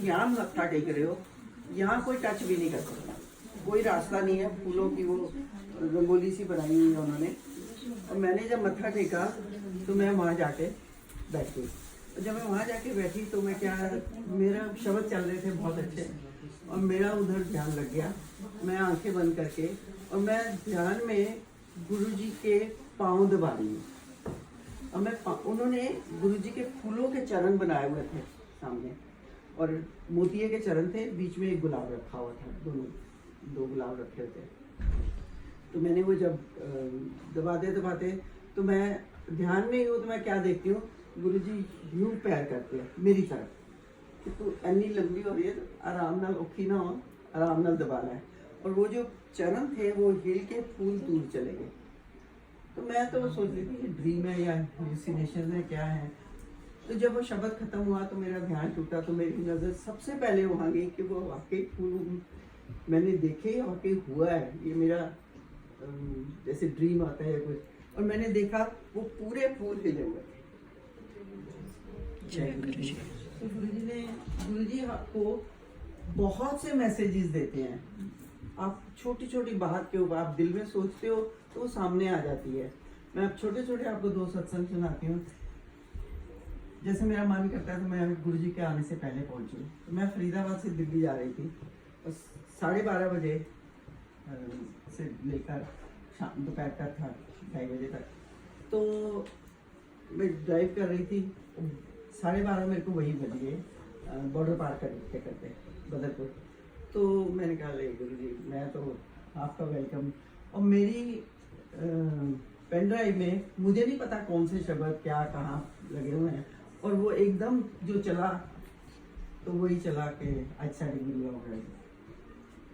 यहाँ मत्था टेक रहे हो, यहाँ कोई टच भी नहीं कर सकता, कोई रास्ता नहीं है। फूलों की वो रंगोली सी बनाई हुई है उन्होंने। और मैंने जब मत्था टेका तो मैं वहाँ जाके बैठ गई। और जब मैं वहाँ जाके बैठी तो मैं क्या, मेरा शब्द चल रहे थे बहुत अच्छे, और मेरा उधर ध्यान लग गया। मैं आंखें बंद करके और मैं ध्यान में गुरुजी के पाँव दबा रही हूँ। और मैं उन्होंने गुरुजी के फूलों के चरण बनाए हुए थे सामने, और मोतिये के चरण थे, बीच में एक गुलाब रखा हुआ था, दो गुलाब रखे हुए थे। तो मैंने वो जब दबाते दबाते, तो मैं ध्यान में ही हूँ, तो मैं क्या देखती हूँ, गुरुजी यूं पैर करते हैं मेरी तरफ कि तू इतनी लंबी हो रही है, तो आराम नाल औखी ना हो, आराम नाल दबाना है। और वो जो चरण थे वो हिल के फूल दूर चले गए। तो मैं तो सोच रही थी कि ड्रीम है या हेलुसिनेशन है, क्या है। तो जब वो शब्द खत्म हुआ तो मेरा ध्यान टूटा, तो मेरी नज़र सबसे पहले वहाँ गई कि वो वाकई फूल मैंने देखे, वाकई हुआ है। ये मेरा जैसे ड्रीम आता है कुछ, और मैंने देखा वो पूरे फूल खिले हुए थे। तो गुरुजी आपको बहुत से मैसेजेस देते हैं। आप छोटी छोटी बात के ऊपर आप दिल में सोचते हो तो वो सामने आ जाती है। मैं अब छोटे छोटे आपको 2 सत्संग सुनाती हूँ। जैसे मेरा मन करता है तो मैं गुरुजी के आने से पहले पहुंची। तो मैं फरीदाबाद से दिल्ली जा रही थी, और 12:30 बजे से लेकर शाम दोपहर तक था, 2:30 बजे तक। तो मैं ड्राइव कर रही थी, 12:30 मेरे को वही बज गए बॉर्डर पार करते करते बदरपुर। तो मैंने कहा ले गुरुजी, मैं तो आपका वेलकम। और मेरी पेन ड्राइव में मुझे नहीं पता कौन से शब्द क्या कहाँ लगे हुए हैं, और वो एकदम जो चला तो वही चला के आज साड़ी गुरु हो गई,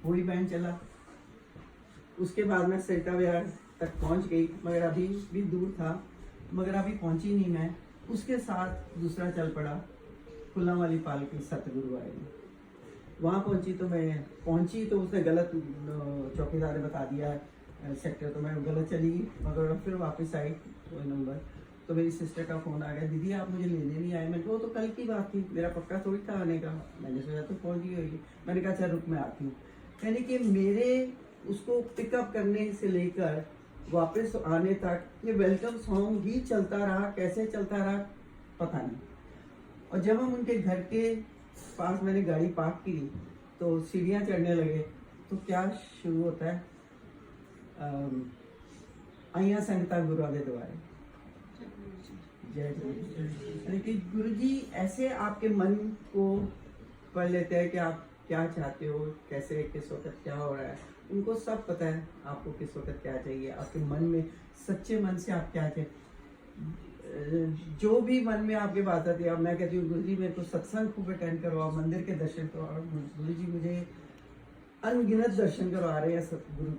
वही बैंड चला। उसके बाद मैं सेल्टा विहार तक पहुंच गई, मगर अभी भी दूर था, मगर अभी पहुंची नहीं मैं। उसके साथ दूसरा चल पड़ा, फुल्ला वाली पालकी सतगुरु आए। वहाँ पहुंची तो उसने गलत, चौकीदार ने बता दिया सेक्टर, तो मैं गलत चली गई, मगर फिर वापस आई वही नंबर। तो मेरी सिस्टर का फ़ोन आ गया, दीदी आप मुझे लेने नहीं आए। मैंने कहा वो तो कल की बात थी, मेरा पक्का थोड़ी था आने का। मैंने सोचा तो पहुँच गई होगी। मैंने कहा अच्छा रुक मैं आती हूँ। यानी कि मेरे उसको पिकअप करने से लेकर वापस आने तक ये वेलकम सॉन्ग ही चलता रहा। कैसे चलता रहा पता नहीं। और जब हम उनके घर के पास मैंने गाड़ी पार्क की तो सीढ़ियाँ चढ़ने लगे, तो क्या शुरू होता है, आइया संगता गुरु दे द्वारे जय गुरु। कि गुरुजी ऐसे आपके मन को पढ़ लेते हैं कि आप क्या चाहते हो, कैसे किस वक्त क्या हो रहा है। उनको सब पता है आपको किस वक्त क्या चाहिए, आपके मन में सच्चे मन से आप क्या चाहिए। जो भी मन में आपके बात आती है, मैं कहती हूँ गुरुजी मेरे को सत्संग खूब अटेंड करवाओ, मंदिर के दर्शन करवाओ। गुरुजी मुझे अनगिनत दर्शन करवा रहे हैं, गुरु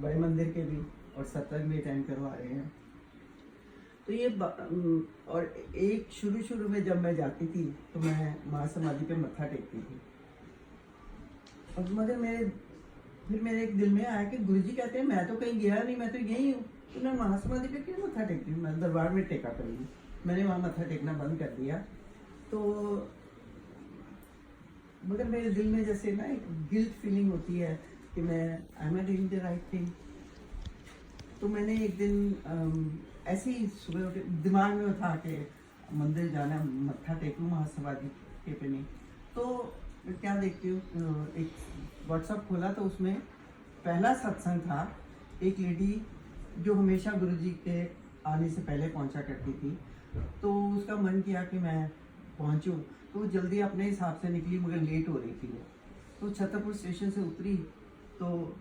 बड़े मंदिर के भी, और सत्संग भी अटेंड करवा रहे हैं। तो ये और एक शुरू में जब मैं जाती थी तो मैं महासमाधि पे मत्था टेकती थी। और मगर फिर मेरे एक दिल में आया कि गुरुजी कहते हैं मैं तो कहीं गया नहीं, मैं तो यही हूँ, तो मैं महासमाधि पे क्यों मत्था टेकती हूँ, मैं दरबार में टेका करूँगी। मैंने वहाँ मत्था टेकना बंद कर दिया। तो मगर मेरे दिल में जैसे ना एक गिल्ट फीलिंग होती है कि मैं I am doing the right thing. तो मैंने एक दिन ऐसे ही सुबह उठे, दिमाग में उठा के मंदिर जाना, मत्था टेकूँ महासमाधि के पे नहीं। तो क्या देखती हूँ, एक व्हाट्सएप खोला तो उसमें पहला सत्संग था। एक लेडी जो हमेशा गुरुजी के आने से पहले पहुंचा करती थी, तो उसका मन किया कि मैं पहुंचूं, तो जल्दी अपने हिसाब से निकली, मगर लेट हो रही थी वो। तो छतरपुर स्टेशन से उतरी तो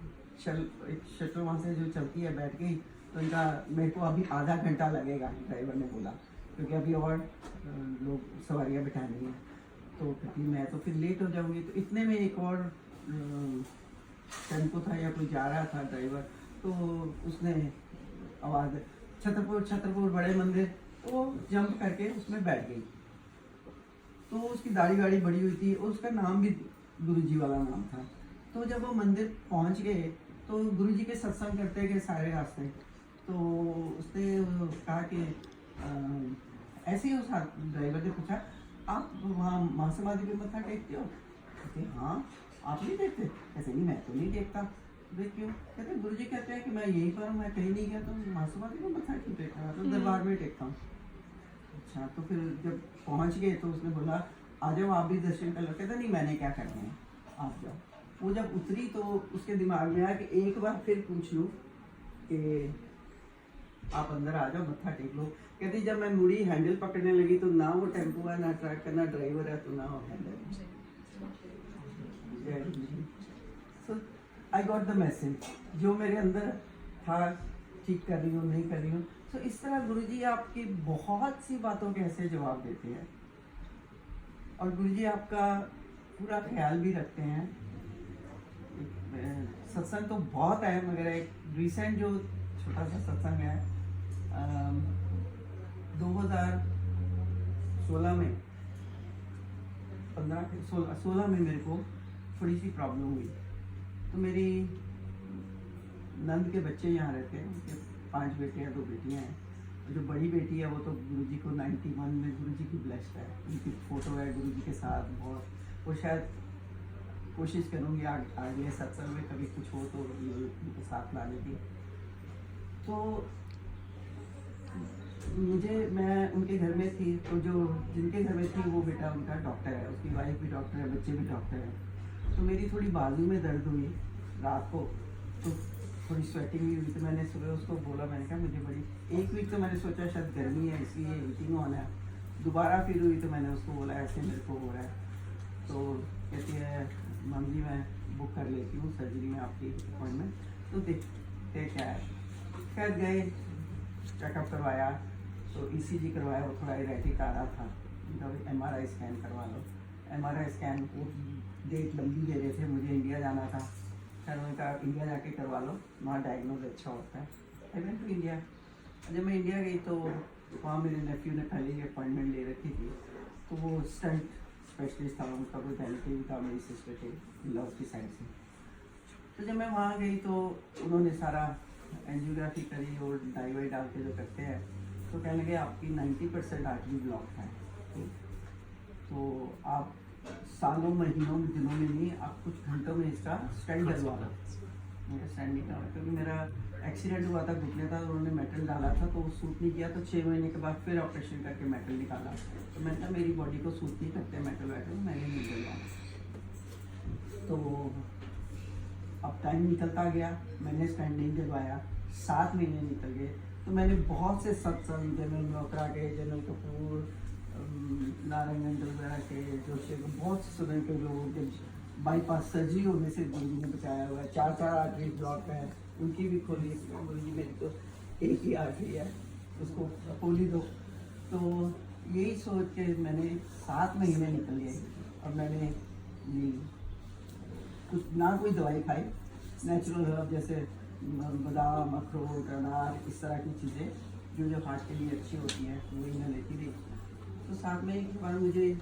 एक शटल वहाँ से जो चलती है बैठ गई। तो इनका मेरे को अभी आधा घंटा लगेगा, ड्राइवर ने बोला, क्योंकि अभी और लोग सवारियाँ बिठानी हैं। तो कहती मैं तो फिर लेट हो जाऊँगी। तो इतने में एक और टेम्पो था या कोई जा रहा था ड्राइवर, तो उसने आवाज़ छतरपुर बड़े मंदिर, तो वो जंप करके उसमें बैठ गई। तो उसकी दाढ़ी वाड़ी बड़ी हुई थी और उसका नाम भी गुरुजी वाला नाम था। तो जब वो मंदिर पहुंच गए तो गुरुजी के सत्संग करते गए सारे रास्ते। तो उसने कहा कि ऐसे ही उस ड्राइवर ने पूछा आप वहाँ महासमाधि पे मत्था टेकते हो? कहते हाँ। आप नहीं टेकते? ऐसे नहीं, मैं तो नहीं टेकता। बोले क्यों? कहते गुरु जी कहते हैं कि मैं यहीं पर हूँ, मैं कहीं नहीं गया, तो महासमाधि पे मत्था क्यों टेक रहा? तो दरबार में टेकता हूँ। अच्छा, तो फिर जब पहुँच गए तो उसने बोला आ जाओ आप भी दर्शन कर लो। कहता नहीं मैंने क्या करना है, आप जाओ। वो जब उतरी तो उसके दिमाग में आया कि एक बार फिर पूछ लूँ कि आप अंदर आ जाओ, मत्था टेक लो। कहती जब मैं मुड़ी हैंडल पकड़ने लगी तो ना वो टेम्पो है, ना ट्रक है, ना ड्राइवर है, तो ना वो handle. So I got the message, जो मेरे अंदर था ठीक कर रही हूँ नहीं कर रही हूँ। तो इस तरह गुरुजी आपकी बहुत सी बातों के ऐसे जवाब देते हैं और गुरुजी आपका पूरा ख्याल भी रखते हैं। सत्संग तो बहुत है, मगर एक रिसेंट जो छोटा सा सत्संग है 2016 में 16 में मेरे को थोड़ी सी प्रॉब्लम हुई। तो मेरी नंद के बच्चे यहाँ रहते हैं, उनके 5 बेटे हैं 2 बेटियाँ हैं। जो बड़ी बेटी है वो तो गुरुजी को 91 में गुरुजी की ब्लेस्ड है, उनकी फ़ोटो है गुरुजी के साथ बहुत। वो शायद कोशिश करूँगी आगे सत्संग में कभी कुछ हो तो ये उनके साथ लाने की। तो मैं उनके घर में थी, तो जो जिनके घर में थी वो बेटा उनका डॉक्टर है, उसकी वाइफ भी डॉक्टर है, बच्चे भी डॉक्टर हैं। तो मेरी थोड़ी बाजू में दर्द हुई रात को, तो थोड़ी स्वेटिंग भी हुई। तो मैंने सुबह उसको बोला, मैंने कहा मुझे बड़ी 1 वीक तो मैंने सोचा शायद गर्मी है इसलिए हीटिंग ऑन है। दोबारा फिर हुई तो मैंने उसको बोला ऐसे मेरे को हो रहा है। तो कहती है मम्मी जी मैं बुक कर लेती हूँ सर्जरी में आपकी अपॉइंटमेंट, तो देखते क्या है। खैर गए, चेकअप करवाया, तो ECG करवाया, वो थोड़ा इरेटिक आ रहा था। MRI स्कैन करवा लो। MRI स्कैन वो डेट लंबी दे रहे थे, मुझे इंडिया जाना था। खैर उन्होंने कहा इंडिया जाके करवा लो, वहाँ डायग्नोज अच्छा होता है। I went to India. जब मैं इंडिया गई तो वहाँ मेरे नेफ्यू ने पहले ही अपॉइंटमेंट ले रखी थी, तो वो स्टंट स्पेशलिस्ट था, उनका कोई रिलेटिव था, मेरी सिस्टर थे लव की साइड से। तो जब मैं वहाँ गई तो उन्होंने सारा एंजियोग्राफी करी और डाई वाई डाल के जो करते हैं, तो कहने लगे आपकी 90% आर्टरी ब्लॉक है, तो आप सालों महीनों दिनों में नहीं, आप कुछ घंटों में इसका स्टेंट डलवा लो। मेरा स्टेंट नहीं करवा, क्योंकि मेरा एक्सीडेंट हुआ था, घुटने था, उन्होंने मेटल डाला था तो वो सूट नहीं किया। तो 6 महीने के बाद फिर ऑपरेशन करके मेटल निकाला। तो मैंने कहा मेरी बॉडी को सूट नहीं करते मेटल वेटल, मैंने नहीं डलवाना। तो अब टाइम निकलता गया, मैंने स्टेंट नहीं डलवाया, 7 महीने निकल गए। तो मैंने बहुत से सत्संग, जनरल नौकरा के, जनरल कपूर, नारायण वगैरह के, जोशी के, बहुत से सुनने के लोगों के बाईपास सर्जरी होने से गुरुजी ने बचाया हुआ है। 4 आर्टरी ब्लॉक है, उनकी भी खोली। गुरुजी मेरी तो एक ही आर्टरी है, उसको खोली दो। तो यही सोच के मैंने 7 महीने निकल गए और मैंने कुछ ना कोई दवाई खाई, नेचुरल हर्ब जैसे बादाम, अखरोट, अनार, इस तरह की चीज़ें जो हार्ट के लिए अच्छी होती हैं वही मैं लेती थी। तो 7 महीने के बाद मुझे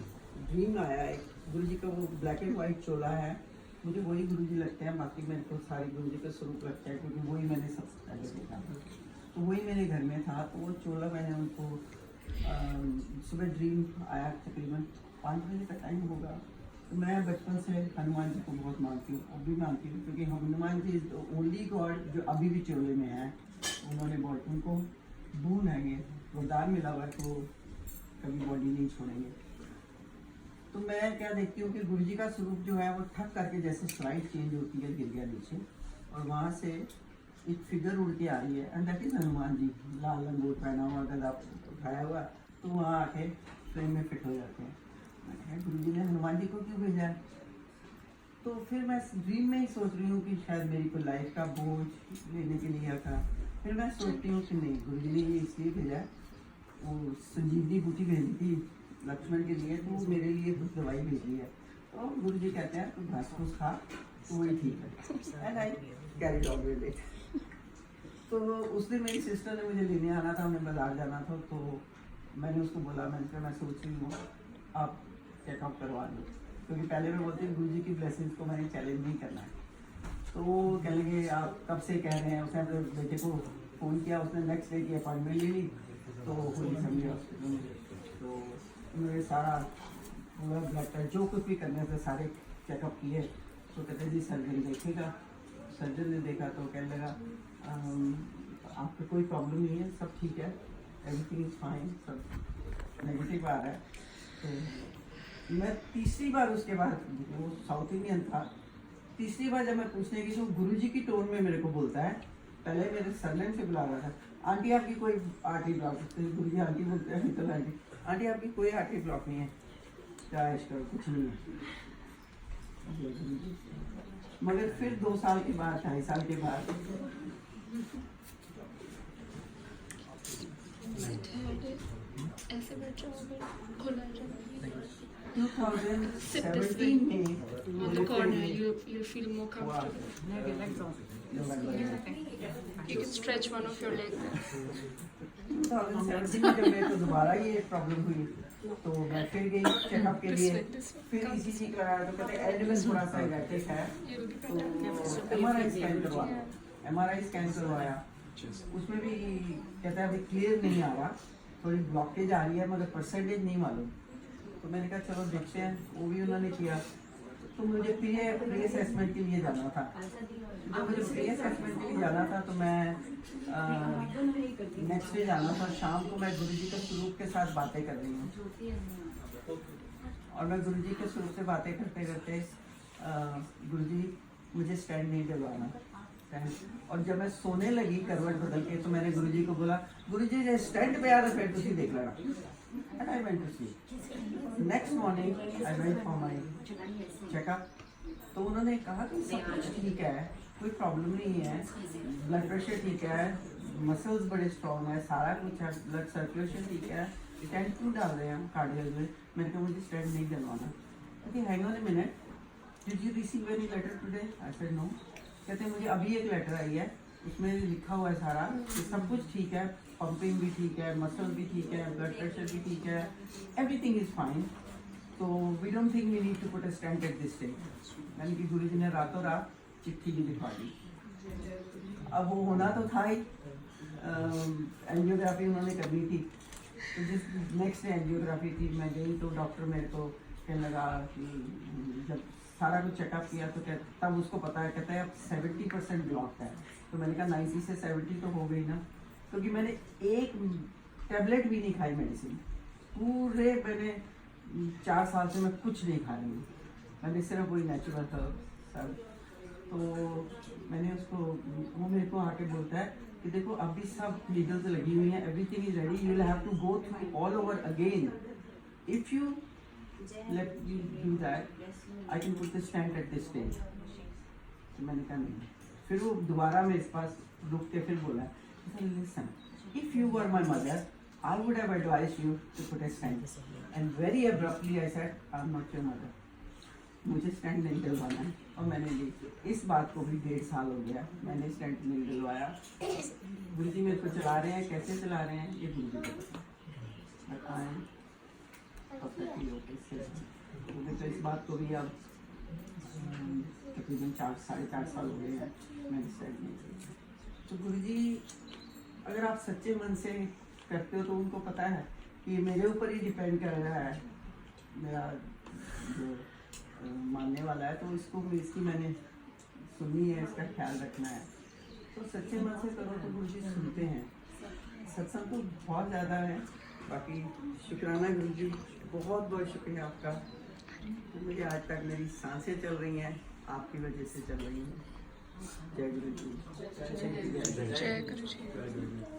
ड्रीम आया है, गुरुजी का वो ब्लैक एंड वाइट चोला है, मुझे वही गुरुजी लगते हैं, बाकी मेरे को सारी गुरुजी का स्वरूप लगता है, क्योंकि वही मैंने सबसे पहले देखा था। तो वही मेरे घर में था, तो वो चोला मैंने उनको सुबह ड्रीम आया, तकरीबन 5 बजे का टाइम होगा। तो मैं बचपन से हनुमान जी को बहुत मानती हूँ, अब भी मानती हूँ, क्योंकि Hanuman ji is the only God जो अभी भी चोले में है। उन्होंने बहुत, उनको बून है, ये वरदान मिला हुआ है, तो कभी बॉडी नहीं छोड़ेंगे। तो मैं क्या देखती हूँ कि गुरुजी का स्वरूप जो है वो ठक करके जैसे स्लाइड चेंज होती है, गिर गया नीचे, और वहाँ से एक फिगर उड़ के आ रही है, and that is Hanuman ji, लाल लंगोट पहना हुआ, गला उठाया हुआ, तो वहाँ आके फ्रेम में फिट हो जाते हैं। मैंने गुरुजी ने हनुमान जी को क्यों भेजा है? तो फिर मैं ड्रीम में ही सोच रही हूँ कि शायद मेरी कोई लाइफ का बोझ लेने के लिए था। फिर मैं सोचती हूँ कि नहीं, गुरुजी ने ये इसलिए भेजा है, वो संजीवनी बूटी भेजी थी लक्ष्मण के लिए, तो मेरे लिए कुछ दवाई भेजी है। तो गुरुजी कहते हैं तो घास फूस खा, तो वही ठीक है, and I carried on with it. तो उस दिन मेरी सिस्टर ने मुझे लेने आना था, उन्हें बाजार जाना था, तो मैंने उसको बोला, मैंने कहा मैं सोच रही हूँ आप चेकअप करवा लो, क्योंकि पहले मैं बोलती हूँ गुरुजी की ब्लेसिंग्स को मैंने चैलेंज नहीं करना है। तो वो कह लगे आप कब से कह रहे हैं। उसने अपने बेटे को फ़ोन किया, उसने नेक्स्ट डे की अपॉइंटमेंट ले ली, तो होली फैमिली हॉस्पिटल में। तो उन्होंने सारा पूरा ब्लड टेस्ट जो कुछ भी करने से सारे चेकअप किए, तो कहते जी सर्जन देखेगा। सर्जन ने देखा तो कहने लगा आपको कोई प्रॉब्लम नहीं है, सब ठीक है, एवरीथिंग इज फाइन, सब नेगेटिव आ रहा है। तो मैं तीसरी बार उसके बाद, वो साउथ इंडियन था, तीसरी बार जब मैं पूछने की तो गुरुजी की टोन में मेरे को बोलता है, पहले मेरे सरनेम से बुला रहा था, आंटी आपकी कोई आर्टरी ब्लॉक, गुरुजी आंटी बोलते हैं, तो आंटी आपकी कोई आर्टरी ब्लॉक नहीं है, क्या करो, कुछ नहीं है। मगर फिर 2 साल के बाद, 2.5 साल के बाद ऐसे बैठ जाओ, खुला जाओ। 2017 में On the corner, you feel more comfortable. You can stretch one of your legs. 2017 में जब मेरे को दोबारा ये प्रॉब्लम हुई, तो मैं फिर गई चेकअप के लिए, फिर ईसीजी कराया, तो कहते एंड में थोड़ा सा इलेक्ट्रिक है, तो एमआरआई स्कैन करवाया, उसमें भी कहता है अभी क्लियर नहीं आ रहा, थोड़ी ब्लॉकेज आ रही है, मगर परसेंटेज नहीं मालूम। तो मैंने कहा चलो देखते हैं, वो भी उन्होंने किया। तो मुझे प्री असेसमेंट के लिए जाना था, जब मुझे प्री असेसमेंट के लिए जाना था तो मैं नेक्स्ट डे जाना था, शाम को मैं गुरुजी के स्वरूप के साथ बातें कर रही हूँ, और मैं गुरुजी के स्वरूप से बातें करते करते गुरुजी मुझे स्टैंड नहीं डलवाना, और जब मैं सोने लगी करवट बदल के, तो मैंने गुरुजी को बोला, गुरुजी जे स्टैंड पे आ रहा फिर तुसी देख लेना। And I went to sleep. Next morning I went for my checkup. तो उन्होंने कहा कि सब कुछ ठीक है, कोई प्रॉब्लम नहीं है, ब्लड प्रेशर ठीक है, मसल्स बड़े स्ट्रॉन्ग है, सारा कुछ है, ब्लड सर्कुलेशन ठीक है, स्टेंट क्यों डाल रहे हैं कार्डियक में? मैंने कहा मुझे स्टेंट नहीं डलवाना। कहते hang on a minute, did you receive any letter today? I said no. कहते मुझे अभी एक लेटर आई है, उसमें लिखा हुआ है सारा कि सब कुछ ठीक है, पंपिंग भी ठीक है, मसल भी ठीक है, ब्लड प्रेशर भी ठीक है, एवरीथिंग इज फाइन, तो we don't think we need to put a stent at this stage. यानी कि गुरुजी ने रातों रात चिट्ठी भी लिखवा दी। अब वो होना तो था ही, एंजियोग्राफी उन्होंने करनी थी, तो जिस नेक्स्ट डे एंजियोग्राफी थी, मैं गई तो डॉक्टर मेरे को कहने लगा कि जब सारा कुछ चेकअप किया तो तब उसको पता है, कहता है अब 70% ब्लॉक है। तो मैंने कहा 90 से 70 तो हो गई ना, क्योंकि मैंने एक टैबलेट भी नहीं खाई मेडिसिन, पूरे मैंने 4 साल से मैं कुछ नहीं खा रही हूँ, मैंने सिर्फ वही नेचुरल था सब। तो मैंने उसको, वो मेरे को आके बोलता है कि देखो अभी सब नीडल्स लगी हुई हैं, everything is ready, you will have to go through all over again, if you let me do that I can put the stent at this stage. तो मैंने कहा नहीं। फिर वो दोबारा मेरे पास रुक के फिर बोला, listen, if you were my mother, I would have advised you to put a stent. And very abruptly I said, I'm not your mother. मुझे स्टेंट नहीं डलवाना है, और मैंने ली। इस बात को भी 1.5 साल हो गया, मैंने स्टेंट नहीं डलवाया। गुरुजी मेरे को चला रहे हैं, कैसे चला रहे हैं ये गुरुजी को बताएं, परफेक्टली ओके। तो इस बात को भी अब तकरीबन 4-4.5 साल हो गए हैं मैंने स्टेंट नहीं डलवाया। तो गुरुजी अगर आप सच्चे मन से करते हो तो उनको पता है कि मेरे ऊपर ही डिपेंड कर रहा है, मेरा जो मानने वाला है, तो इसकी मैंने सुनी है, इसका ख्याल रखना है। तो सच्चे मन से करो तो गुरुजी सुनते हैं। सत्संग तो बहुत ज़्यादा है, बाकी शुक्राना गुरुजी, बहुत बहुत शुक्रिया आपका। तो मुझे आज तक मेरी सांसें चल रही हैं, आपकी वजह से चल रही हैं। जय गुरु जी। जय गुरु जी।